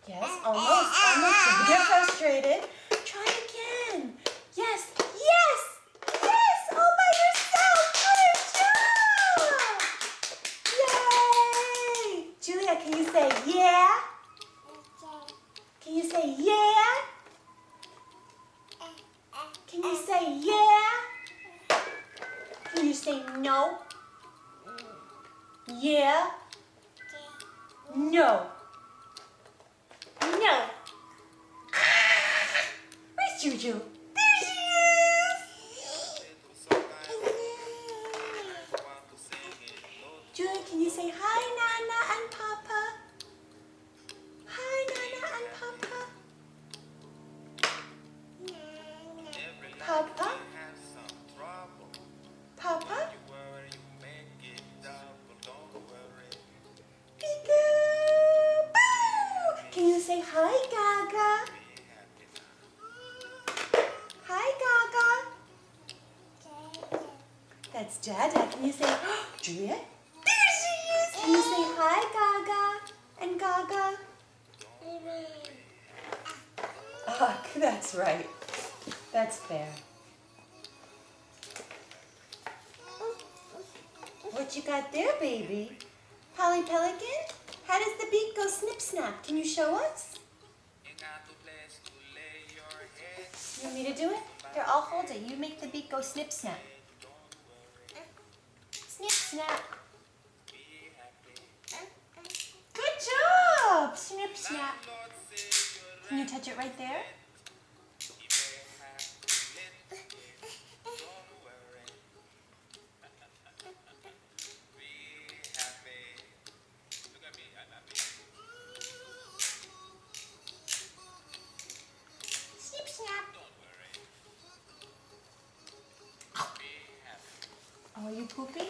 Yes, almost, almost. Don't get frustrated. Try again. Yes, yes, yes, all by yourself. Good job. Yay. Julia, can you say yeah? Can you say yeah? Can you say yeah? Can you say no? Yeah? No. No. Where's Juju? There she is! Julia, can you say hi, Nana and Papa? Hi, Nana and Papa. Papa? Papa? Peekaboo! Can you say hi, Gaga? Hi, Gaga. That's Dada. Can you say, oh, Juliet? There she is. Can you say hi, Gaga and Gaga? Oh, that's right. That's fair. What you got there, baby? Polly Pelican? How does the beak go snip snap? Can you show us? You want me to do it? Here, I'll hold it. You make the beak go snip snap. Snip snap. Good job! Snip snap. Can you touch it right there? Snip snap. Oh, are you pooping?